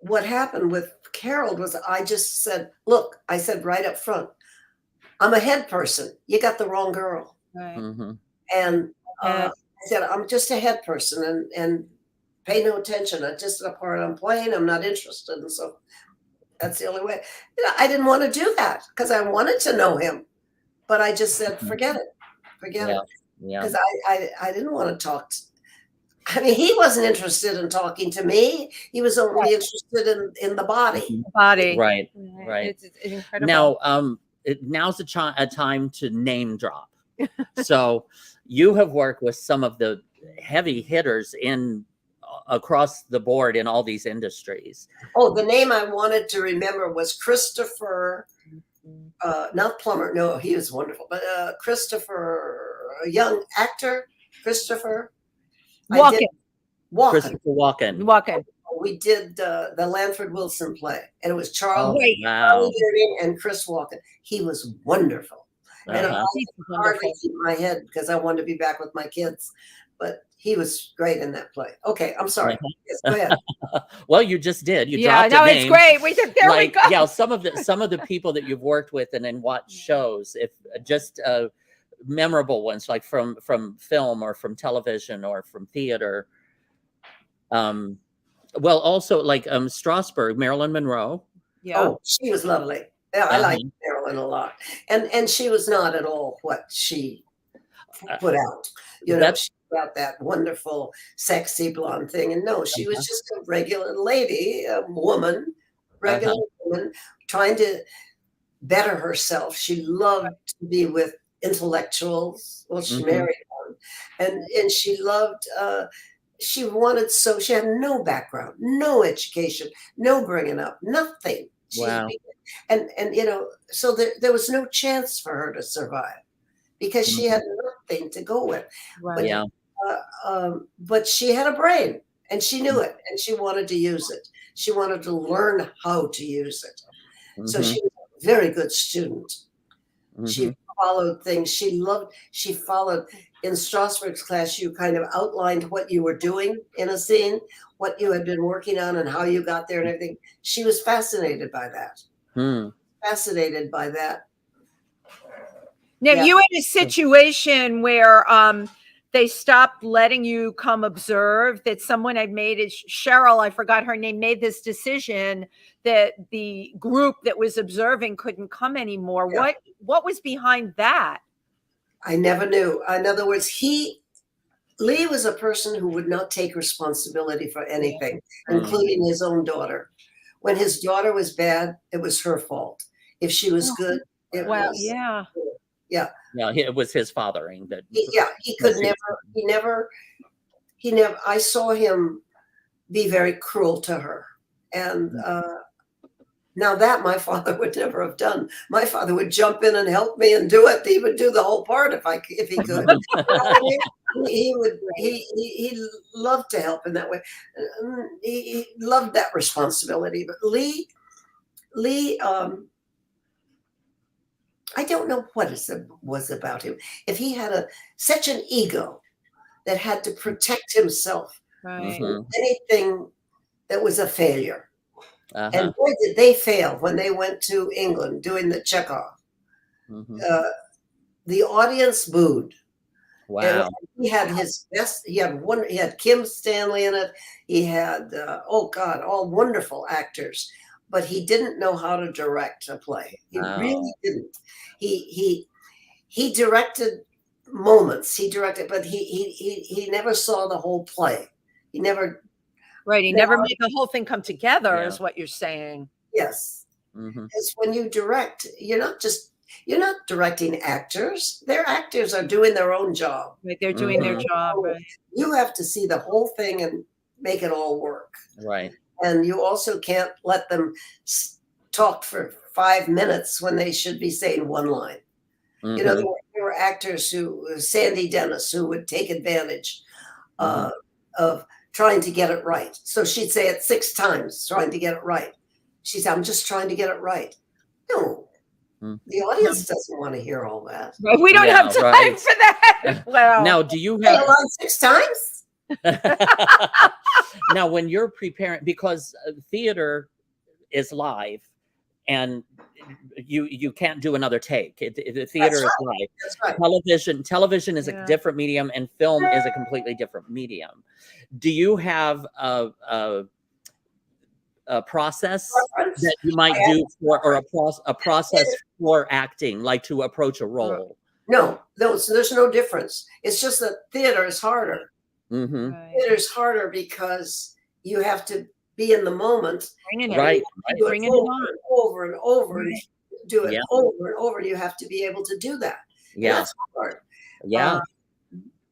what happened with Harold was I just said, look, I said right up front, I'm a head person. You got the wrong girl. Right. And I said, I'm just a head person and pay no attention. I'm just a part I'm playing. I'm not interested. And so that's the only way. I didn't want to do that because I wanted to know him. But I just said, forget it. Forget it. Because I didn't want to talk. I mean, he wasn't interested in talking to me. He was only interested in the body. Right. It's incredible. Now, now's a time to name drop. So you have worked with some of the heavy hitters across the board in all these industries. Oh, the name I wanted to remember was Christopher, not Plummer. No, he was wonderful. But Christopher, a young actor, Christopher. Walken. Christopher Walken. We did the Lanford Wilson play, and it was Charles and Chris Walken. He was wonderful. And I hardly keep my head because I wanted to be back with my kids, but he was great in that play. Okay, I'm sorry. Yes, go ahead. Well, you just did. You dropped a name. It's great. We said there we go. Yeah, some of the people that you've worked with and then watched shows, if just memorable ones like from film or from television or from theater. Well, also like Strasberg, Marilyn Monroe. Yeah. Oh, she was lovely. Yeah, I like Marilyn a lot. And she was not at all what she put out. She put out that wonderful, sexy blonde thing. And no, she was just a regular lady, a woman, woman, trying to better herself. She loved to be with intellectuals. Well, she married one. And she loved she had no background, no education, no bringing up, nothing. And so there was no chance for her to survive because she had nothing to go with. Right. But she had a brain and she knew it and she wanted to use it. She wanted to learn how to use it. So she was a very good student. She followed things. She followed in Strasberg's class. You kind of outlined what you were doing in a scene, what you had been working on and how you got there and everything. She was fascinated by that. Fascinated by that. Now you had a situation where they stopped letting you come observe, that someone had made it, Cheryl, I forgot her name, made this decision that the group that was observing couldn't come anymore. Yeah. What was behind that? I never knew. In other words, Lee was a person who would not take responsibility for anything, including his own daughter. When his daughter was bad, it was her fault. If she was good, it was. Yeah. Yeah. Yeah, it was his fathering that. He could never, I saw him be very cruel to her. And now that my father would never have done. My father would jump in and help me and do it. He would do the whole part if he could. He loved to help in that way. He loved that responsibility. But Lee, I don't know what it was about him. If he had such an ego that had to protect himself from anything that was a failure. And boy, did they fail when they went to England doing the Chekhov. The audience booed. Wow. He had his best. He had Kim Stanley in it. He had all wonderful actors, but he didn't know how to direct a play. He really didn't. He directed moments. He directed, but he never saw the whole play. He never. Right. He never made the whole thing come together, is what you're saying. Yes. Because when you direct, you're not directing actors. Their actors are doing their own job. Right. They're doing their job. Right. You have to see the whole thing and make it all work. Right. And you also can't let them talk for 5 minutes when they should be saying one line. You know, there were actors Sandy Dennis, who would take advantage of trying to get it right. So she'd say it 6 times, trying to get it right. She said, I'm just trying to get it right. No, the audience doesn't want to hear all that. Right. We don't have time for that. Well, now, do you have on 6 times? Now, when you're preparing, because theater is live, and you can't do another take. The theater is live. That's right. Television is a different medium, and film is a completely different medium. Do you have a process that you might do or a process for acting, like to approach a role? No, there's no difference. It's just that theater is harder. Theater is harder because you have to be in the moment. Right. Bring it on. Over and over. And do it over and over. You have to be able to do that. Yeah. And that's hard. Yeah.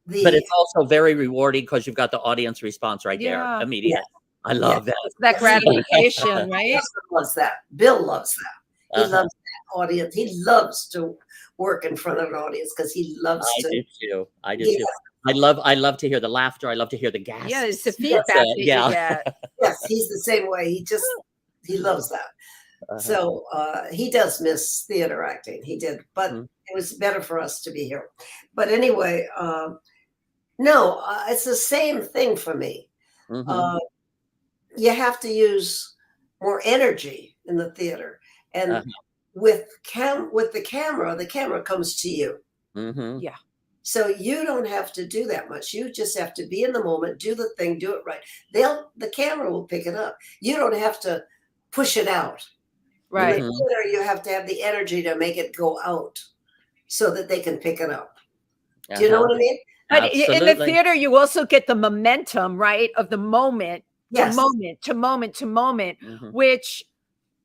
But it's also very rewarding because you've got the audience response right there immediately. I love that. It's that gratification, right? He loves that. Bill loves that. He loves that audience. He loves to work in front of an audience because he loves to. I do too. I love to hear the laughter. I love to hear the gasps. Yeah, it's the feedback that you get. Yes, he's the same way. He loves that. So he does miss theater acting. He did, but it was better for us to be here. But anyway, no, it's the same thing for me. You have to use more energy in the theater, and with the camera comes to you. Yeah. So you don't have to do that much. You just have to be in the moment, do the thing, do it right. The camera will pick it up. You don't have to push it out. Right. In the theater, you have to have the energy to make it go out so that they can pick it up. Do you know what I mean? But in the theater, you also get the momentum, right, of the moment, to moment, which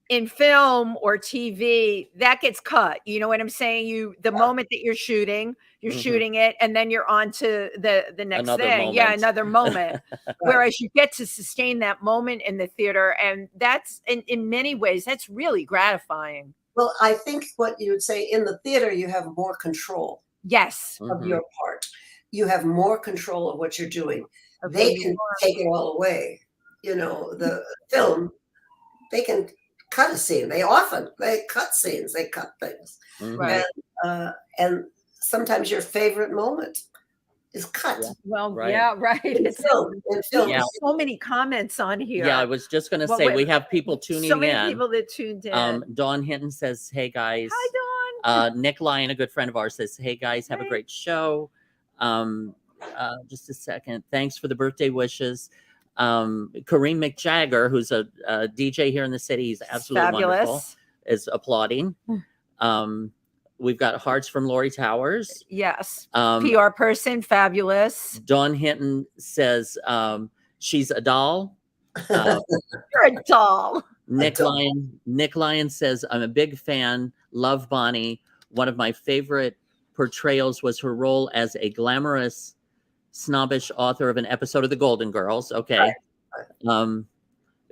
in film or TV, that gets cut. You know what I'm saying? The moment that you're shooting it, and then you're on to the next thing. Moment. Yeah, another moment. Whereas you get to sustain that moment in the theater, and that's in many ways, that's really gratifying. Well, I think what you would say, in the theater, you have more control. Yes. Of your part. You have more control of what you're doing. They can take it all away. You know, the film, they can cut a scene. They cut scenes. They cut things. Right. And sometimes your favorite moment is cut. Well, yeah, right. In film. So many comments on here. Yeah, I was just going to say, we have people tuning in. So many people that tuned in. Dawn Hinton says, hey, guys. Hi, Dawn. Nick Lyon, a good friend of ours, says, hey, guys, have a great show. Just a second. Thanks for the birthday wishes. Kareem McJagger, who's a DJ here in the city, he's absolutely wonderful, Fabulous. is applauding. We've got hearts from Lori Towers. Yes. Um, PR person, fabulous. Dawn Hinton says she's a doll. You're a doll. Nick Lyon says, I'm a big fan. Love Bonnie. One of my favorite portrayals was her role as a glamorous, snobbish author of an episode of The Golden Girls. Okay. Right.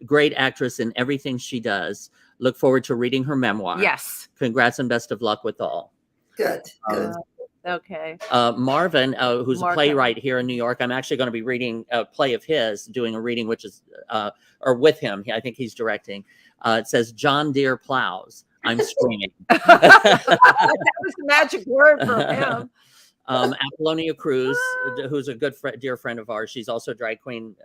Great actress in everything she does. Look forward to reading her memoir. Yes. Congrats and best of luck with all. Good. Good. Okay. Marvin, who's a Marvin. playwright here in New York, I'm actually going to be reading a play of his, doing a reading, which is, or with him. I think he's directing. It says, John Deere plows. I'm screaming. That was the magic word for him. Apollonia Cruz, who's a good dear friend of ours. She's also drag queen,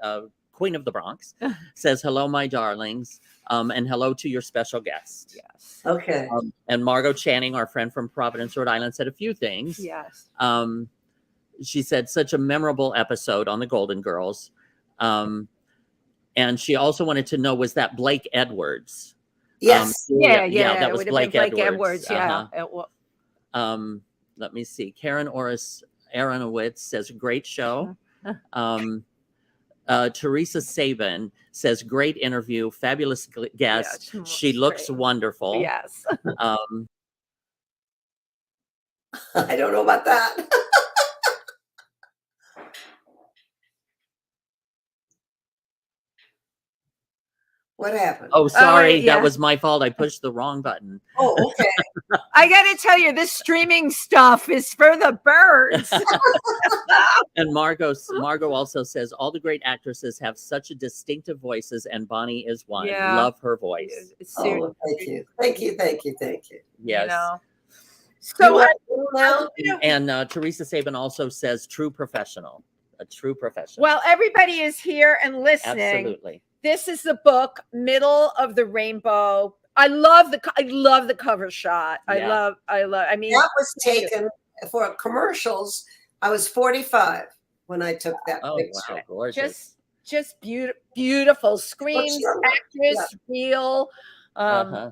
queen of the Bronx, says, hello, my darlings. And hello to your special guest. Yes. Okay. And Margot Channing, our friend from Providence, Rhode Island, said a few things. Yes. She said, such a memorable episode on the Golden Girls. And she also wanted to know, was that Blake Edwards? Yes. That it was would have Blake been Blake Edwards. Yeah. Let me see. Karen Oris Aronowitz says, great show. Teresa Sabin says, great interview, fabulous guest. Yeah, she looks great. wonderful. Yes. I don't know about that. What happened? Oh, sorry. yeah. That was my fault. I pushed the wrong button. Oh, okay. I got to tell you, this streaming stuff is for the birds. And Margot also says, all the great actresses have such a distinctive voices, and Bonnie is one. Yeah. Love her voice. Oh, thank you. Thank you. Thank you. Thank you. Yes. You know. So So, now, And Teresa Sabin also says, true professional. A true professional. well, everybody is here and listening. Absolutely. This is the book, Middle of the Rainbow. I love the cover shot. Yeah. I mean, that was taken for commercials. I was 45 when I took that Oh, picture. wow. Gorgeous. just beautiful screams, your- actress, real.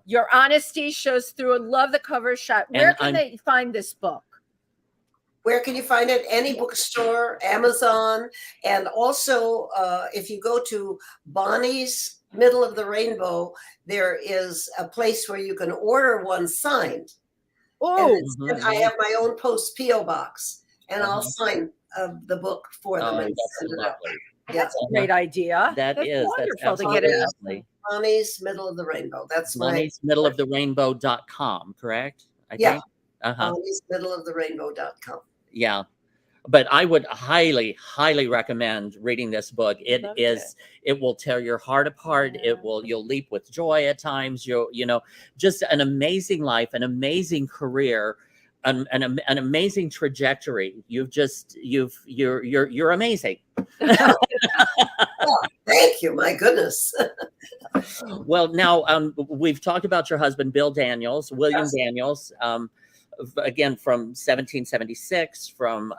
Your honesty shows through. I love the cover shot. Where And can they find this book? Where can you find it? Any bookstore, Amazon, and also if you go to Bonnie's Middle of the Rainbow, there is a place where you can order one signed. Oh, And I have my own post PO box, and I'll sign the book for them Oh, and that's send it out. lovely. that's a great idea. That's wonderful to get absolutely it. lovely. Bonnie's Middle of the Rainbow. That's my Bonnie's Middle of the Rainbow.com, correct? I Yeah. think. Bonnie's Middle of the Rainbow.com. Yeah. But I would highly, highly recommend reading this book. It will tear your heart apart. You'll leap with joy at times. Just an amazing life, an amazing career, an amazing trajectory. You're amazing. Thank you. My goodness. Well, now we've talked about your husband, Bill Daniels, William Yes. Daniels, again from 1776, from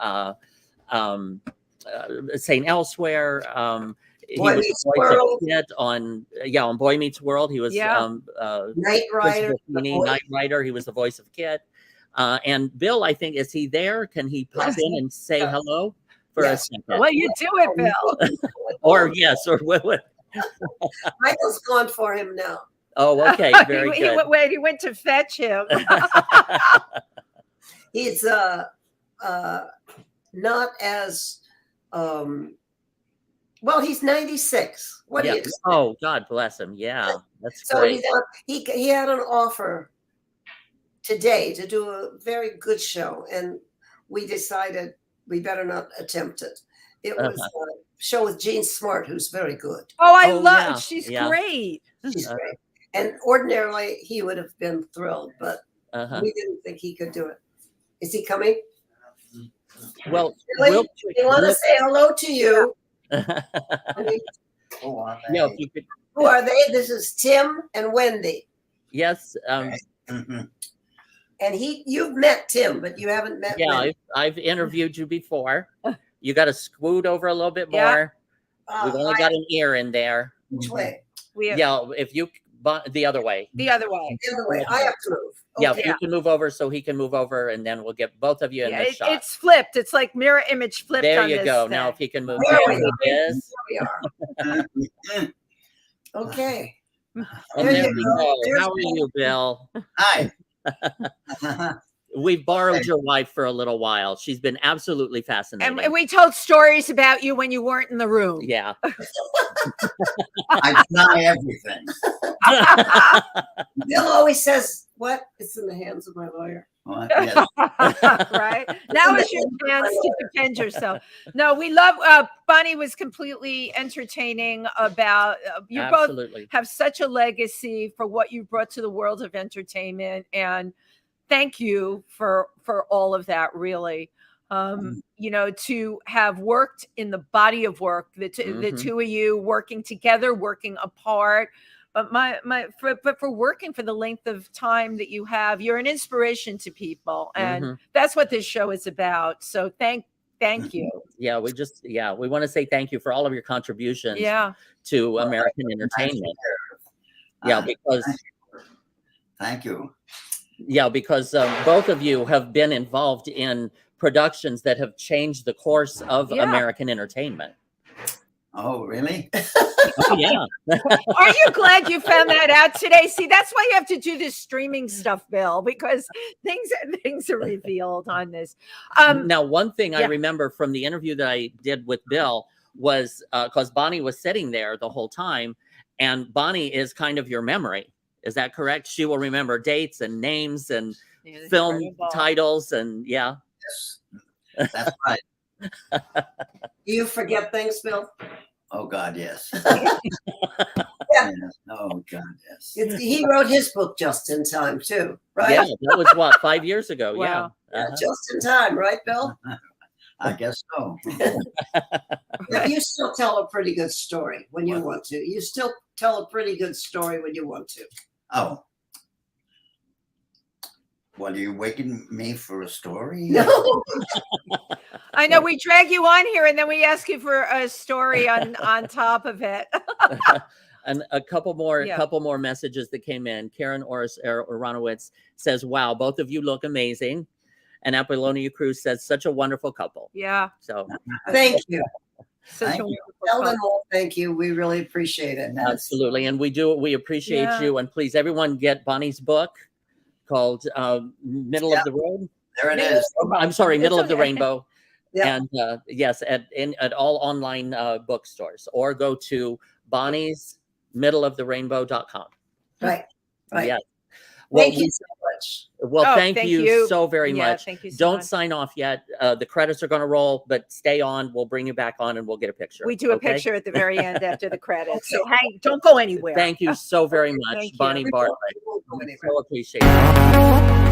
St. Elsewhere. He Boy was Meets the voice of World. Kit on Boy Meets World. He was Night Rider. Christopher Feeney, Knight Rider. He was the voice of Kit. And Bill, I think, is he there? Can he pop Yes. in and say Yes. hello for a Yes. second? Well, you do it, Bill. Or yes, or what? Michael's gone for him now. Oh, okay, very good. He went to fetch him. He's not as well. He's 96. What do you expect? Oh, God bless him. Yeah, that's So great. he had an offer today to do a very good show, and we decided we better not attempt it. It was a show with Jean Smart, who's very good. I Oh, love. yeah, She's yeah. great. She's great. And ordinarily he would have been thrilled, but we didn't think he could do it. Is he coming? Well, Really? We want to say hello to you. yeah, if you could, Who are they? This is Tim and Wendy. yes, And you've met Tim, but you haven't met yeah, Wendy. I've interviewed you before. You got to scoot over a little bit Yeah. more. We've only got an ear in there. Which way? We have Yeah, if you the other way. the other way. The other way. I have to move. Yeah, Okay. if you can move over so he can move over, and then we'll get both of you in Yeah, the shot. it's flipped. It's like mirror image flipped. There on you this go. thing. Now, if he can move, There there we he is. Here we are. Okay. And There there you we go. go. There's How are you, Bill? Hi. We've borrowed your wife for a little while. She's been absolutely fascinating. And we told stories about you when you weren't in the room. Yeah. I deny everything. Bill always says, "What? It's in the hands of my lawyer." Well, yes. Right now is your chance to defend yourself. No, we love Bonnie was completely entertaining about you both Absolutely. have such a legacy for what you brought to the world of entertainment, and thank you for all of that, really. You know, to have worked in the body of work, the two of you working together, working apart, but for working for the length of time that you have, you're an inspiration to people, and that's what this show is about. So thank you. Yeah, we want to say thank you for all of your contributions Yeah. to American entertainment. Yeah, because Thank you. because both of you have been involved in productions that have changed the course of Yeah. American entertainment. Oh, really? Oh, yeah. Are you glad you found that out today? See, that's why you have to do this streaming stuff, Bill, because things are revealed on this. Now, one thing I yeah. remember from the interview that I did with Bill was because Bonnie was sitting there the whole time, and Bonnie is kind of your memory. Is that correct? She will remember dates and names and film titles, and yeah. Yes. That's right. Do you forget things, Bill? Oh, God, yes. Yeah. Yes. Oh, God, yes. He wrote his book just in time, too, right? Yeah, that was what, 5 years ago. Wow. Yeah. Yeah, just in time, right, Bill? I guess so. But you still tell a pretty good story when you want to. You still tell a pretty good story when you want to. Oh. What, are you waking me for a story? No. I know we drag you on here, and then we ask you for a story on top of it. And a couple Yeah. more messages that came in. Karen Oranowitz says, "Wow, both of you look amazing." And Apollonia Cruz says, "Such a wonderful couple." Yeah. So Thank you. Such Thank a you. wonderful Tell them couple. all thank you. We really appreciate it. absolutely, and we appreciate Yeah. you. And please, everyone, get Bonnie's book called "Middle of the Road." There it is. I'm sorry, "Middle of the okay. Rainbow." Yeah. And yes, at all online bookstores, or go to bonniesmiddleoftherainbow.com. Right. Right. Yes. Well, Thank you so much. well, thank you so very Yeah, much. thank you so Don't much. sign off yet. The credits are going to roll, but stay on. We'll bring you back on, and we'll get a picture. We do a okay? picture at the very end after the credits. So hang, don't go anywhere. Thank you so very much, Thank you. Bonnie Bartlett. We won't go anywhere. So appreciate it.